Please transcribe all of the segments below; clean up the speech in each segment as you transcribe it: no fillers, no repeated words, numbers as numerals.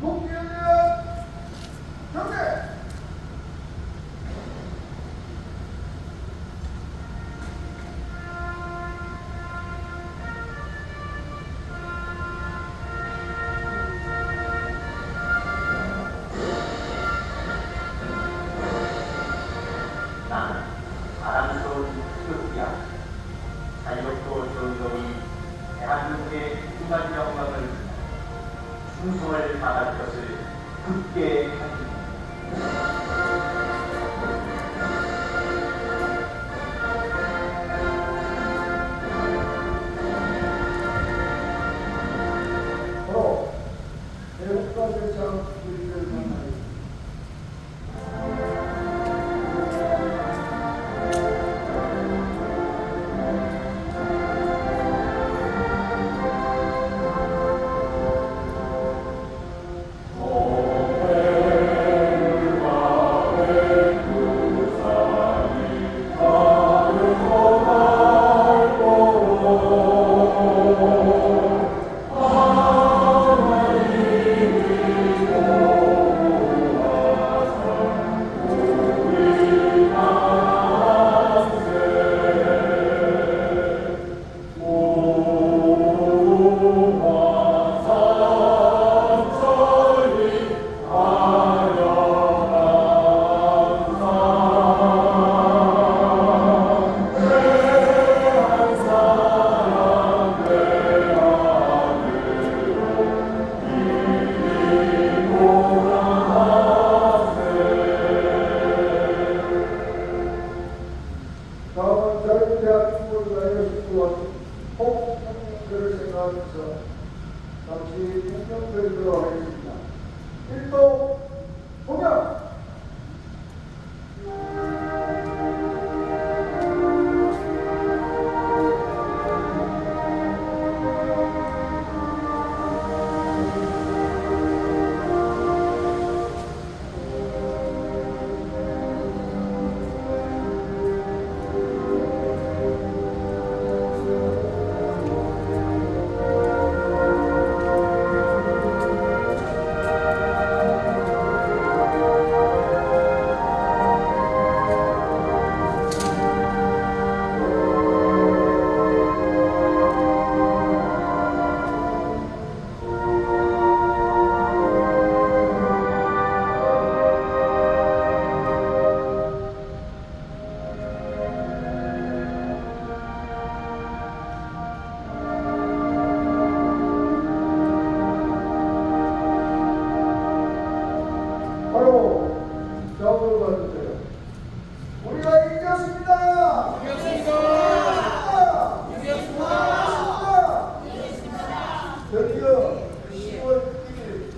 국기에 대한 경례. 나는 사랑스러운 태극기야. 자유롭고 정동이 대한민국의 두 가지 영광을 충성을 다할 것을 굳게 하리니. 바로 대국가 대장 우리를 만나요. 다음은 저희 대한민국을 위하여 수고한 홍성민들을 생각하면서 잠시 공명드리도록 하겠습니다. 일도 공명! 바로 좌우를 봐주세요. 우리가 이겼습니다. 드디어 10월 1일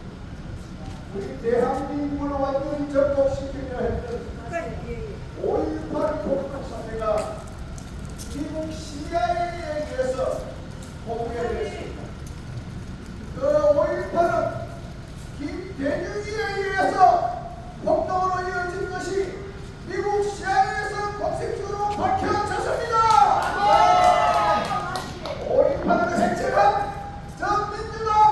우리 대한민국을 완전히 접목시키려 했던 5.18 폭력사태가 미국 CIA에 의해서 공개됐습니다. 그 5.18은 김대중에 의해서 폭동으로 이어진 것이 미국 CIA에서 공식적으로 밝혀졌습니다. 5.18의 핵심은 전민주다.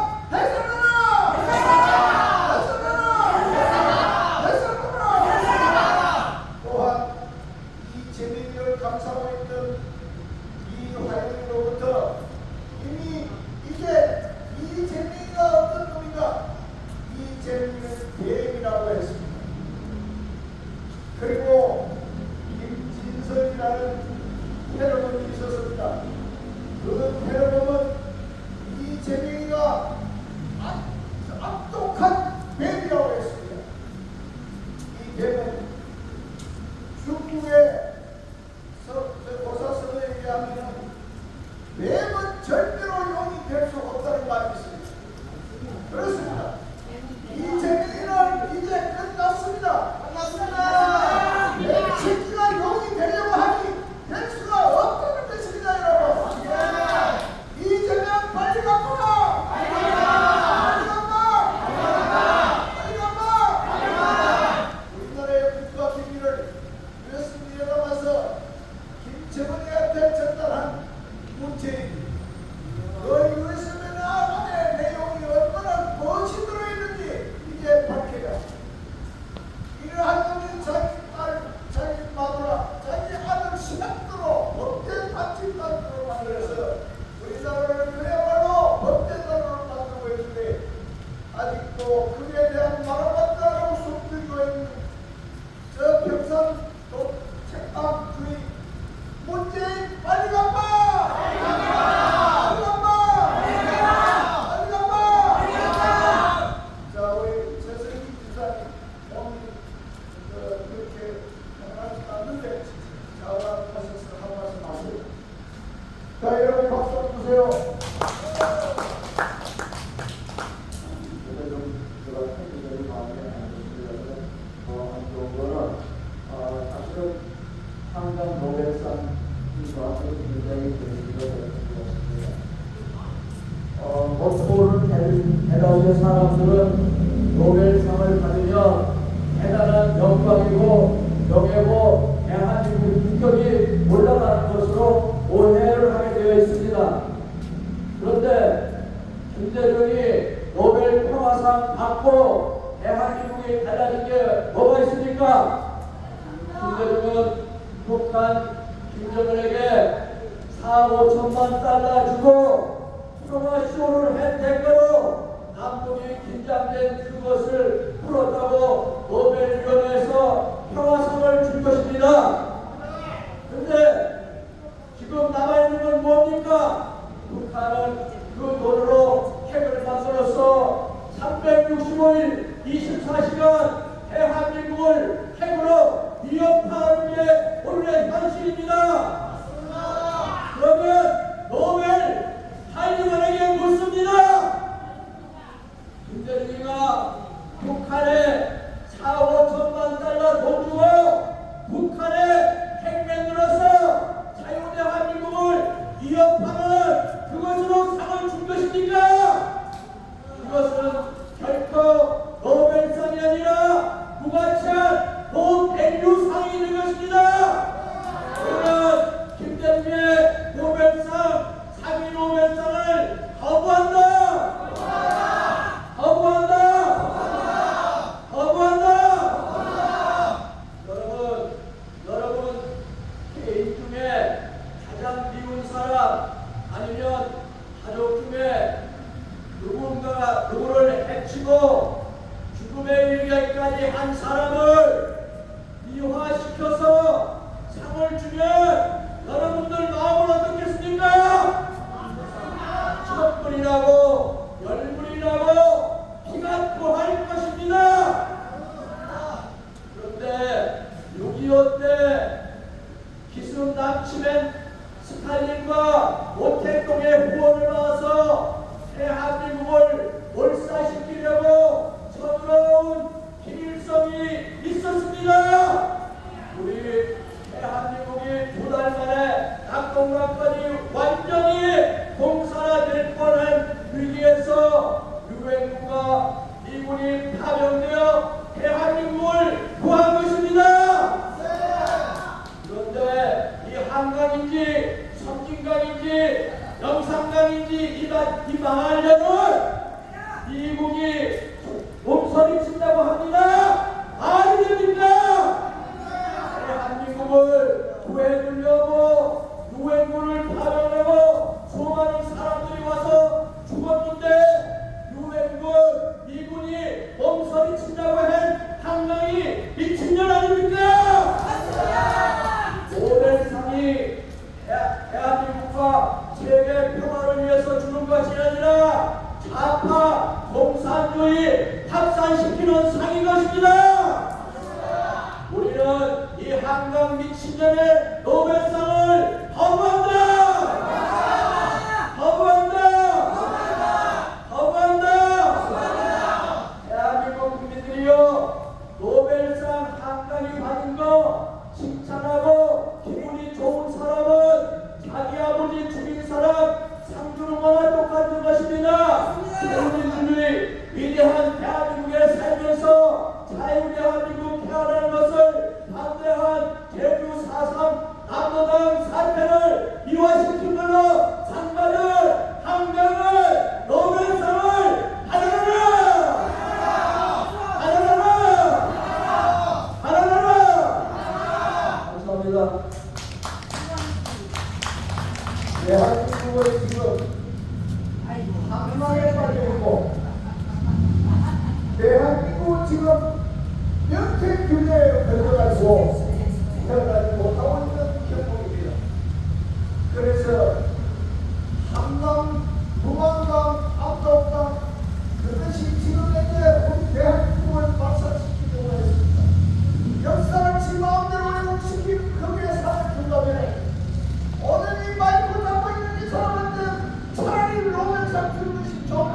독보를 해나오는 사람들은 노벨상을 받으면 대단한 영광이고 명예고 대한민국 인격이 올라가는 것으로 오해를 하게 되어 있습니다. 그런데 김대중이 노벨 평화상 받고 대한민국이 달라진 게 뭐가 있습니까? 김대중은 북한 김정은에게 4, 5천만 달러 주고 평화쇼를 한 대가로 남북이 긴장된 그것을 풀었다고 노벨위원회에서 평화상을 줄 것입니다. 그런데 지금 남아있는 건 뭡니까? 북한은 그 돈으로 핵을 만들어서 365일 24시간 대한민국을 핵으로 위협하는 게 오늘의 현실입니다. 그러면 노벨 하이드만에게 묻습니다. 김대중이가 북한에 4, 5천만 달러 돈 주고 북한에 핵 만들어서 자유대한민국을 위협하는 그것으로 상을 준 것입니까? 이것은 결코 노벨상이 아니라 무가치한 노벨유상이 된 것입니다. 그러면 김대중의 노벨상, 사기 노벨상을 거부한다! 여러분 개인 중에 가장 미운 사람 아니면 가족 중에 누구를 해치고 죽음에 이르기까지 한 사람을 미화시켜서 상을 주면 여러분들 마음은 어떻겠습니까? 촛불이라고 열불이라고 피가 토할 것입니다. 그런데 6.25 때 기습 납치된 스탈린과 모택동의 후원을 받아서 대한민국을 몰살시키려고 저들어온 기밀성이 있었습니다. 우리 대한민국이 2달 만에 낙동강까지 완전히 공산화될 뻔한 위기에서 유엔군과 미군이 파병되어 대한민국을 구한 것입니다. 그런데 이 한강인지 섬진강인지 영산강인지 이 망하려는 미국이 몸서리친다고 합니다. 말이 됩니까? 대한민국을 구해주려고 유엔군을 파병하고 수많은 사람들이 와서 죽었는데 유엔군, 미군이 몸서리친다고 한 한강이 미친년 아닙니까? 노벨상이 대한민국과 세계 평화를 위해서 주는 것이 아니라 좌파 공산주의 확산시키는 상인 것입니다. 우리는 이 한강 미친년의 노벨상을 거부한다! 대한민국 국민들이요, 노벨상 한강이 받은 거 칭찬하고 기분이 좋은 사람은 자기 아버지 죽인 사람 상 주는 거나 똑같은 것입니다. 우리들이 위대한 대한민국에 살면서 자유대한민국 태어나는 것을 반대한 제주 4.3 남로당 사태를 미화시킨 걸로 상받은 한강을 노벨상을 하늘나라! 감사합니다. 대한민국은 지금 한강에 빠져있고 대한민국은 지금 명태균에 걸려가지고 태어나지 못하고 있는 경우입니다. 그래서 한강, 동안강, 압록강 그것이 지금 현재 우리 대한민국을 박살시키려고 했습니다. 역사를 지 마음대로 왜곡시킨 거기에 살아준다면 오늘 이 마이크 잡고 있는 이 사람한테 차라리 노벨상 주는 것이 좋다.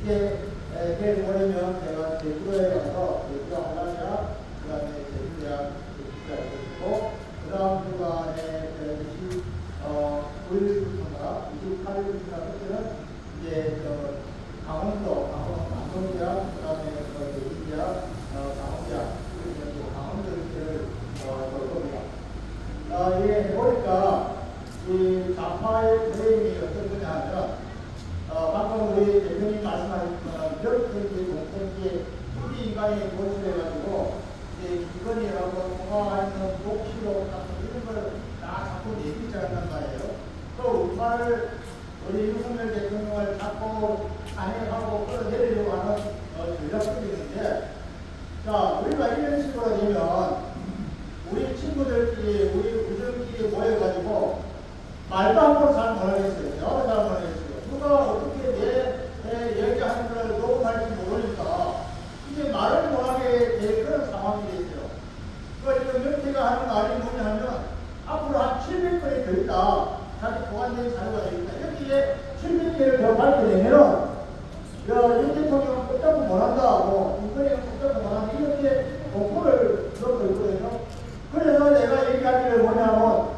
이제 내일 모레면 제가 제주도에 가서 제주도 한라대학, 그 다음에 제주대학 입사를 했고, 그 다음 주간에 9일부터인가 28일부터 그때는 이제 강원도, 남동대학, 그 다음에 대진대학, 강원대학, 그리고 강원도 입시를 볼 겁니다. 이게 해보니까 이 좌파의 프레임이 어떤 거냐 하면 방금 우리 대표님 말씀하신 것처럼 몇 공통기에 우리 인간이 도출해가지고 이제 기건이라고 통화하는 녹취록 같은 이런 걸 다 자꾸 내리지 않단 말이에요. 또 우파를 우리 윤석열 대통령을 자꾸 탄핵하고 끌어내리려고 하는 전략들이 있는데, 자, 우리가 이런 식으로 되면 우리 친구들끼리, 우리 우정끼리 모여가지고 말도 함부로 잘 못하겠어요. 대화도 잘 못하겠어요. 누가 어떻게 내 얘기하는 걸 녹음할지 모르니까 이제 말을 못하게 될 그런 상황이 됐어요. 지금 명태가 하는 말이 뭐냐면 앞으로 한 700건이 더 있다. 자기 보관된 자료가 더 있다. 여기에 700개를 더 발표되면은 윤 대통령은 끝자고 못한다. 윤석열은 끝자고 못한다. 이렇게 공포를 넣고 있거든요. 그래서 내가 얘기하기를 뭐냐면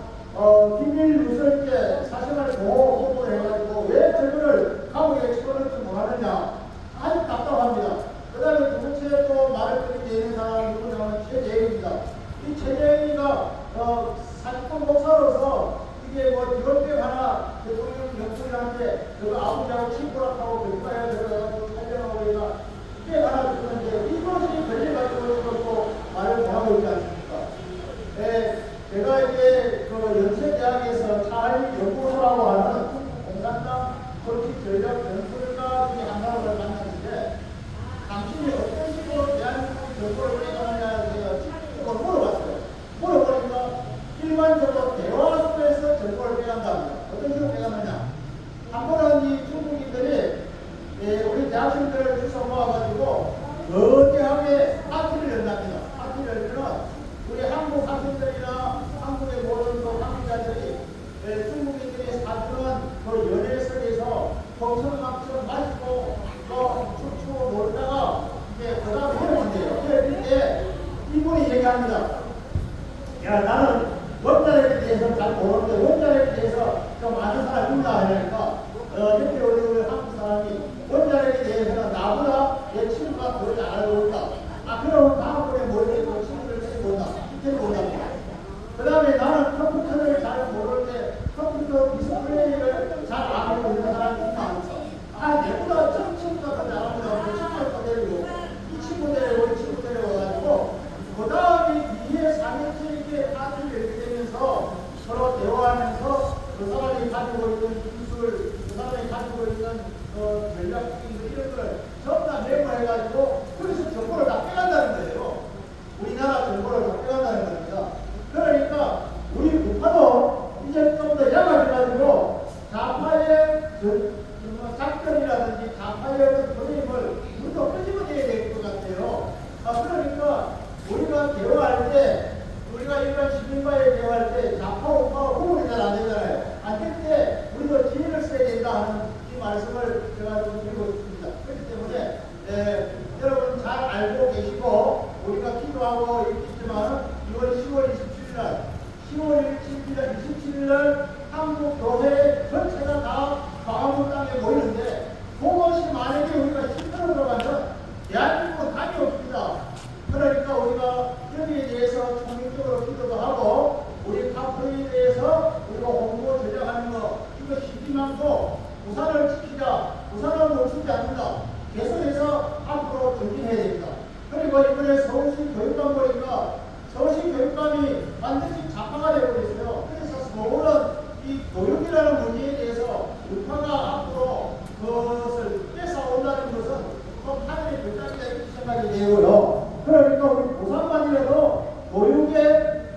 비밀 누설죄 사생활 보호 공부를 해가지고 왜 저거를 감옥에 집어넣지 못하느냐. 아주 답답합니다. 그 다음에 두 번째 또 말을 끊게 되는 사람이 누구냐면 최재형입니다. 이 최재형이가 사직권 목사로서 이게 직원병 하나 대통령 영부인한테 그거 아버지하고 친구락하고 병가에 들어가서 살려하고 해가 이게 하나 주는데 이것이 걸려가지고 또 말을 못하고 있지 않습니까? 제가 이제 연세대학에서 잘 연구소라고 하는 공산당 정치 전략 연구가 중에 한 사람을 만났는데 당신이 어떤 식으로 대한민국 정보를 빼가느냐에 대해서 직접적으로 물어봤어요. 물어보니까 일반적으로 대화 속에서 정보를 빼간답니다. 어떤 식으로 빼가느냐. 한 번은 이 중국인들이 우리 대학생들을 주워 모아가지고 거대하게 파티를 연답니다. 파티를 열면 우리 한국 학생들이나 한국의 모든 관계자들이 중국인들이 사주는 그 연회석에서 pom천망천 마시고 또 춤추고 놀다가 이제 그 다음에 헤어진대요. 헤어질 때 이분이 얘기합니다. 야, 나는 원자력에 대해서 잘 모르는데 원자력에 대해서 좀 아는 사람이 있나 하니까 옆에 우리 한국 사람이 원자력에 대해서는 나보다 내 친구가 더 잘 알고 있다. 그러면 다음번에 모르겠고 친구를 데리고 온다. 데리고 온답니다. 그 다음에 나는 컴퓨터를 잘 모르는데 컴퓨터 디스플레이를 잘 알고 있는 사람이 있나. 내보다 저 친구가 더 잘합니다. 그 친구를 더 데리고 이 친구 데리고 이 친구 데려와가지고 그 다음에 2회 3회째 이렇게 파티를 이렇게 되면서 서로 대화하면서 그 사람이 가지고 있는 기술, 그 사람이 가지고 있는 전략적인 이런 걸 전부 다 메모해가지고 그래서 정보를 다 빼간다는 거예요. 우리나라 정보를 다 빼간다는 겁니다. 그러니까 우리 우파도 이제 좀 더 야간해가지고 좌파의 작전이라든지 좌파의 어떤 그림을 우리도 끄집어내야 될 것 같아요. 그러니까 우리가 대화할 때, 우리가 일반 시민과의 대화할 때 좌파, 우파 구분이 잘 안 되잖아요. 안 될 때 우리도 지혜를 써야 된다 하는 이 말씀을 제가 좀 드리고 있습니다. 그렇기 때문에 여러분 잘 알고 계시고 우리가 기도하고 있지만 10월 27일 날, 10월 27일 날 한국 교회 전체가 다 광화문 땅에 모이는데 그것이 만약에 우리가 힘들어 들어가면 대한민국은 답이 없습니다. 그러니까 우리가 여기에 대해서 총력적으로 기도도 하고 우리 카프에 대해서 우리가 홍보 전략하는 거 이거 쉽지만도 부산을 지키자. 부산을 놓치지 않는다. 계속해서 앞으로 전진해야 됩니다. 그리고 이번에 서울시 교육감 보니까 서울시 교육감이 완전히 좌파가 되고 있어요. 그래서 서울은 이 교육이라는 문제에 대해서 우파가 앞으로 그것을 뺏어온다는 것은 하늘의 별따기다 이렇게 생각이 되고요. 그러니까 우리 부산만이라도 교육의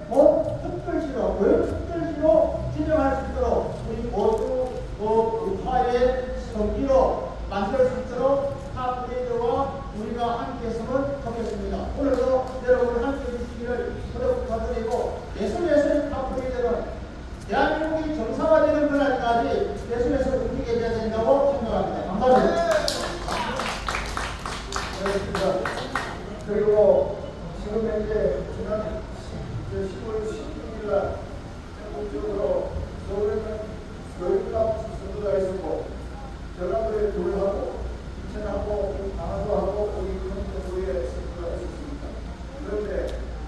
본 특별시로, 교육 특별시로 지정할 수 있도록 우리 모두 우파의 성기로 만들 수 있도록 카프레이드와 우리가 함께 했으면 좋겠습니다. 오늘도 여러분 함께 해주시기를 부탁드리고 예수에서의 카프레이드는 대한민국이 정상화되는 그날까지 예수에서 움직여야 된다고 생각합니다. 감사합니다. 하겠습니다. 그리고 지금 현재 지난 10월 16일 날 전국적으로 서울에는 교육감 선거가 있었고 전라도에 둘하고 인천하고 강화도하고 우리 경북도에 선거가 있었습니다. 그런데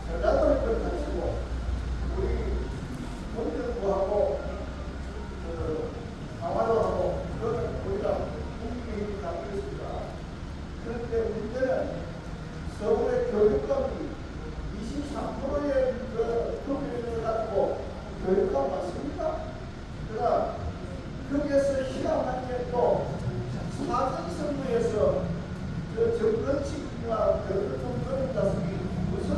전라도는 끝마치고 우리 경북도하고 강화도하고 그거는 우리가 국민이 갖고 있습니다. 그런데 문제는 서울의 교육감이 23%의 그 투표율을 갖고 교육감 맞습니까? 그러나 거기에서 희한한 게 또 사전선거에서 정권치기와 그런 자식이 무슨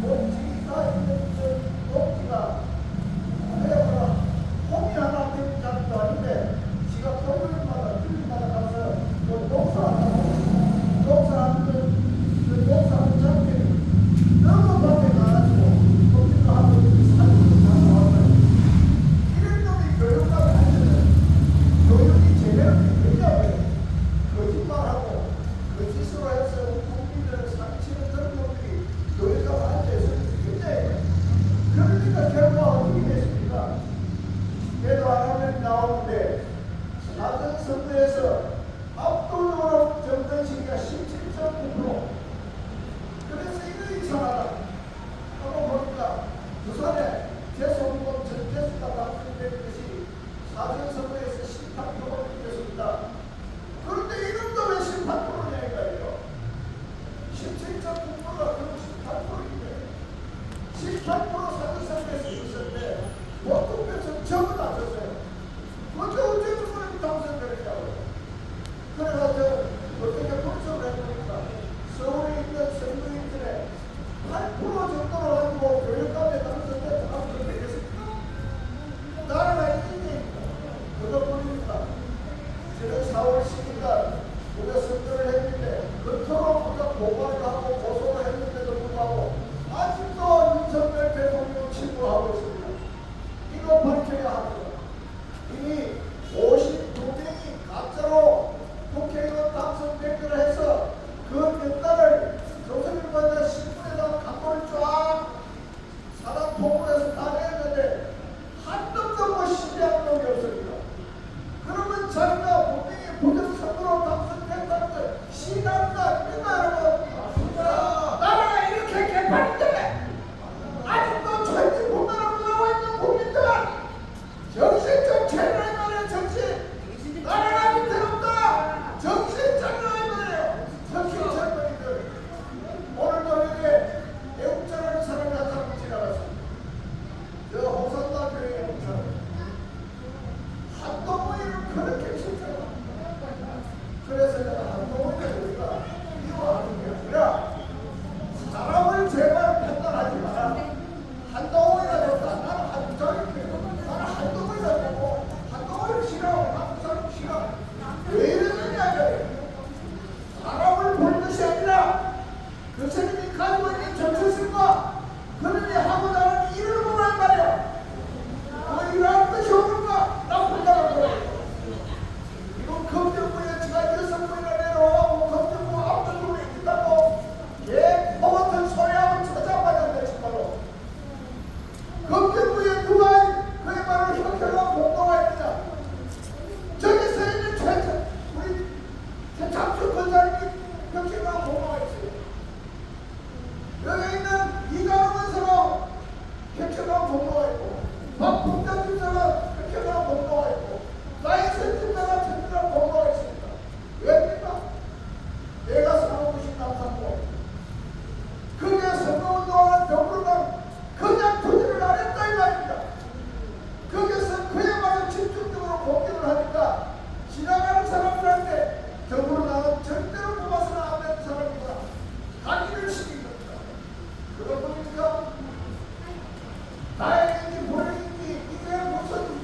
복지가 있는 복지가 그야말로 홈이 하나 되는 자도 아닌데 지가 토요일마다 주일마다 가서 또 농사하는 장면이 너무 밖에 나가지고 복지도 하고 사진도 다 나왔어요. 이런 놈이 교육감이 아니면 교육이 제대로 되냐고요. 거짓말하고 거짓으로 해서 국민들을 상치는 그런 놈들이 교육감 앉아있을 수 있겠냐. 그러니까 결과가 어떻게 됐습니까? 걔도 안 하면 나오는데 사전선거에서 압도적으로 정전시기가 17.9%. 그래서 이거 이상하다 하고 보니까 부산에 재선거 전재수가 당선된 것이 사전선거에서 18%가 됐습니다. 그런데 이름도 왜 18%냐 이거예요. 17.9%가 그럼 18%인데 18% 사전선거에서 있었는데 보통에서 전부 다 졌어요. 어째 그분이 당선되느냐고요. 그래가지고 어떻게 분석을 해보니까 서울에 있는 선거인들의 8% 정도로 가지고 교육감에 당선됐다고 되겠습니다. 나라가 이기니까 그거 보니까 지난 4월 10일날 우리가 선거를 했는데 그토록 우리가 고발을 하고 고소를 했는데도 불구하고 아직도 윤석열 대통령 침묵하고 있습니다. 이거 밝혀야 합니다. 이미 52명이 가짜로 국회의원 당선 백기를 해서 그 몇 달을 조선일보에다 신문에다가 광고를 쫙 사람 통보해서 다 냈는데 한 놈도 뭐 신뢰한 놈이 없습니다. 그러면 자기가 분명히 부정선거로 당선됐다는 걸 시인한다. 믿나 여러분? 나라가 이렇게 개판인데 아직도 전직 국민으로 나와 있는 국민들 정신 좀 차리라 이 말이에요. 정신. 나라가 밑에없다. 정신 차리라 이 말이에요. 정신 차리들. 오늘도 여기 애국자라는 사람이 한 사람 지나갔습니다. 저 홍산대교의 애국자. 한동훈이를 그렇게 칭찬합니다. 그래서 내가 한동훈을 우리가 미워하는 게 아니라 사람을 제발 판단하지 마라. 한동훈이가 됐다. 나는 한동훈이가 되고 한동훈을 싫어하고 한국 사람 싫어. 왜 이러느냐. 사람을 볼 것이 아니라 그 사람이 가지고 있는 정체성과 그놈이 하고 나가는 일을 보란 말이야. 그 일하는 것이 옳은가? 나쁜다고 그래. 이건 검정부에 제가 6번이나 내려와고 검정부 압도적으로 이긴다고 개코 같은 소리하고 찾아봤는데 정말로. 검정부에 누가 그야말로 혁혁한 공동화 있느냐. 저기서 있는 최천 우리 장충 권사님이 혁혁한 공동화 있어요. 여기 있는 이강원 선생님 혁혁한 공동화 있고 박봉장 집사가 혁혁한 공동화 있고 나이선 집사가 혁혁한 공동화 있습니다. 왜입니까? 내가 사고 싶은 남산고 그게 선거운동하는 더불어당 그냥 투지를 안 했다 이 말입니다. 거기서 그야말로 집중적으로 공격을 하니까 지나가는 사람들한테 더불어당은 절대로 뽑아서는 안 되는 사람이구나 강의를 시킨 겁니다. 그거 보니까 다행인지 불행인지 이게 무슨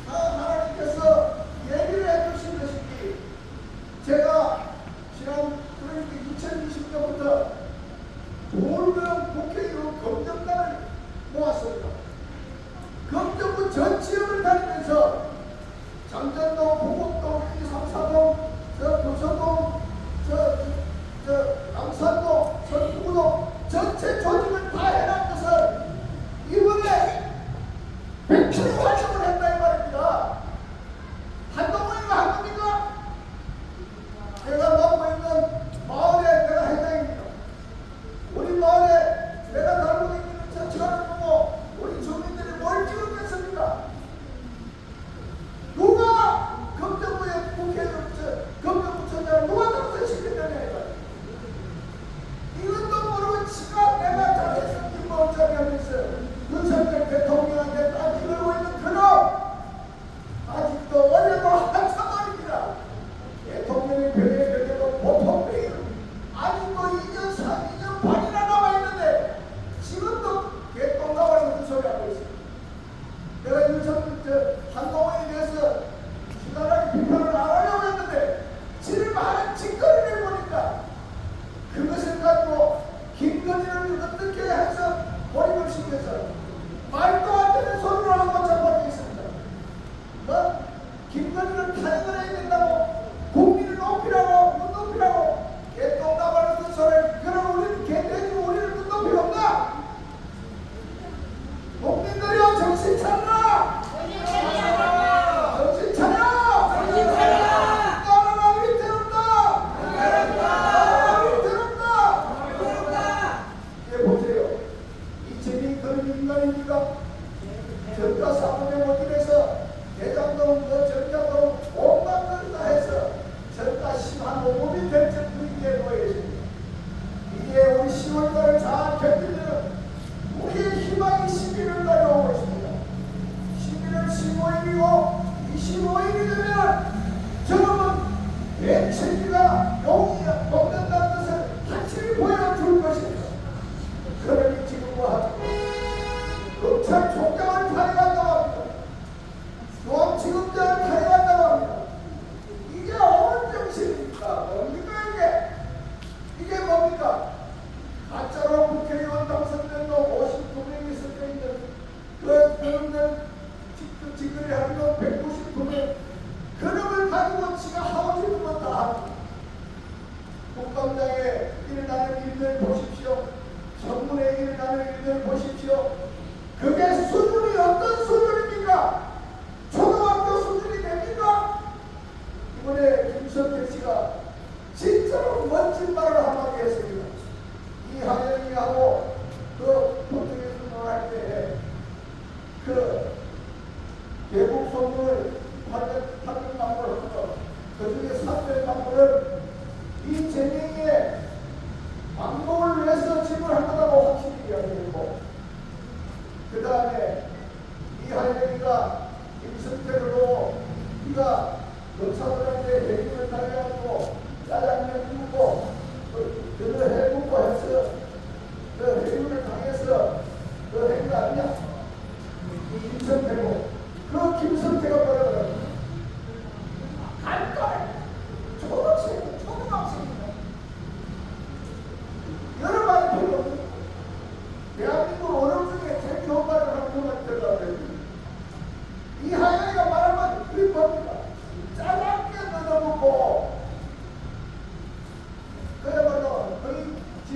하나님께서 얘기를 해주신 것인지 제가 지난 2020년부터 돌명 국회의원 검증단을 모았습니다. 검증부 전 지역을 다니면서 장전동, 보곡동, 이성사동, 부서동,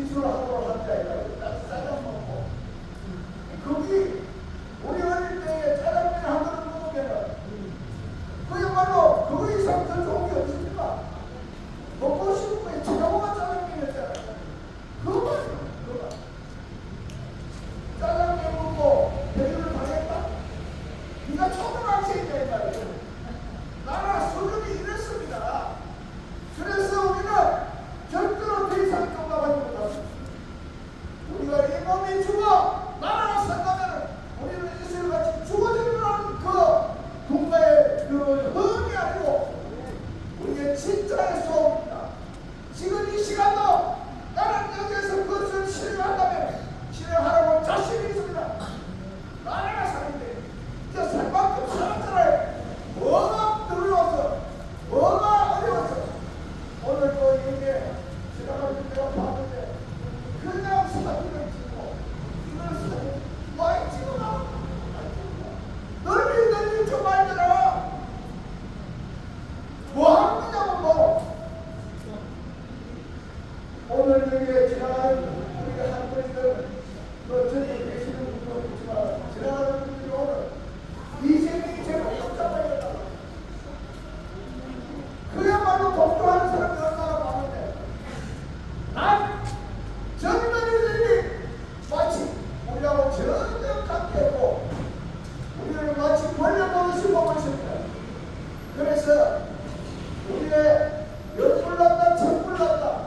기술하도록 한 자이다. 짜장 먹고. 거기 우리 어릴 때 짜장면 한 그릇 먹으면 그야말로 그 이상 더 좋은 게 없습니까? 먹고 싶으면 지나고가 짜장면이었잖아요. 그거만 그거만. 짜장면 먹고 배를 당했다? 네가 초등학생이야 이 말이에요. 나라 수준이 이랬습니다. 그래서 우리는 절대로 더 이상 용납하지 못합니다. 우리가 이 몸이 죽어 나라가 산다면 우리는 이슬같이 죽어지는 그 국가의 그 흥이 아니고 우리의 진짜의 소원입니다. 지금 이 시간도 나는 여기에서 그것을 실행한다면 실행하라고 자신이 있습니다. 나라가 사는데 이제 살 만큼 살았잖아요. 뭐가 들어와서 뭐가 어려워서 오늘 또 이게 지나가지고 내가 봤는데 그냥 사진을 찍고 이걸 사진 많이 찍어놔. 널리 좀 말들어. 뭐 하는 거냐고 뭐. 오늘 여기에 지나가는 우리가 한 분들 그 저기 계시는 분도 있지만 지나가는 분들이 오늘 이생이 제가 없잖아요. 그야말로 독도하는 사람이 얼마나 많은데 난 젊은이들이 마치 우리하고 전혀 관계없고 우리를 마치 벌려보듯이 보고 있습니다. 그래서 우리의 연불났다 천불났다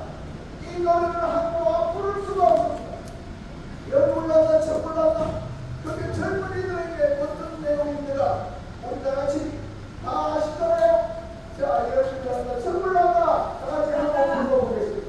이 노래를 한번 부를 수가 없습니다. 연불났다 천불났다 그게 젊은이들에게 어떤 내용입니다. 우리 다 같이 다 아시잖아요. 자, 연불났다 천불났다 다 같이 한번 불러보겠습니다.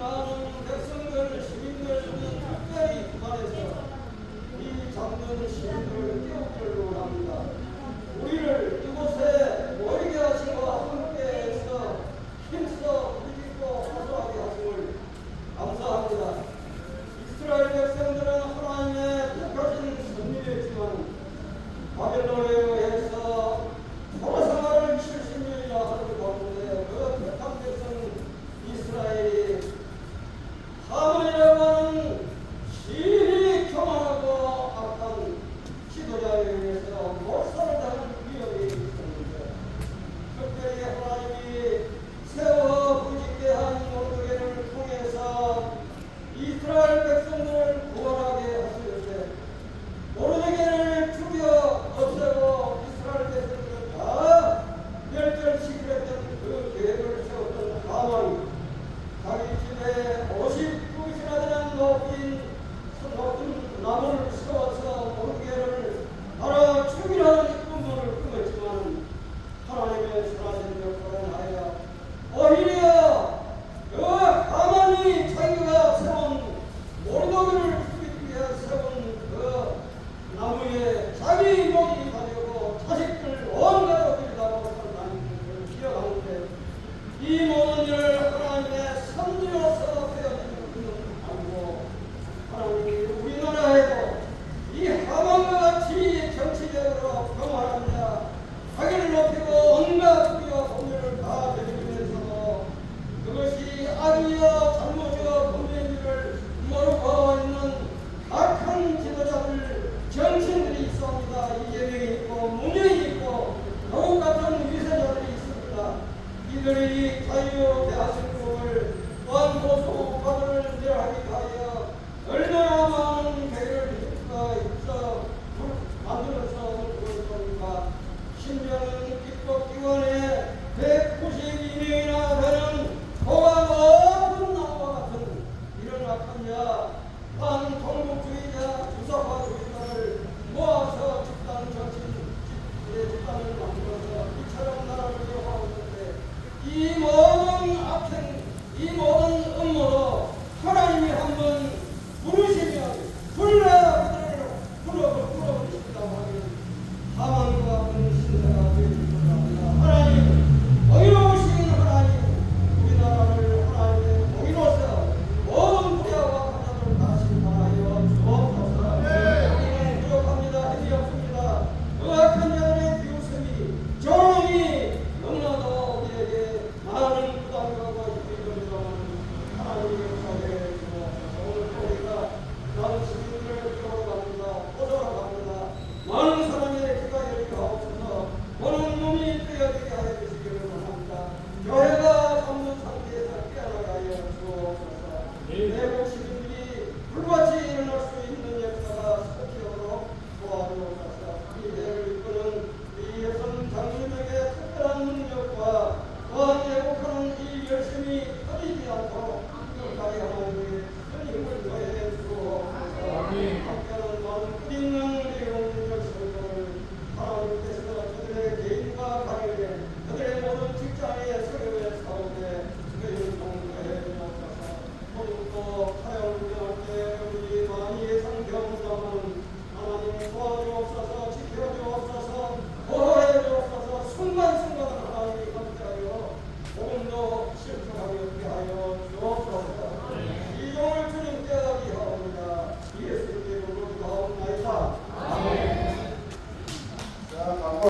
다음으로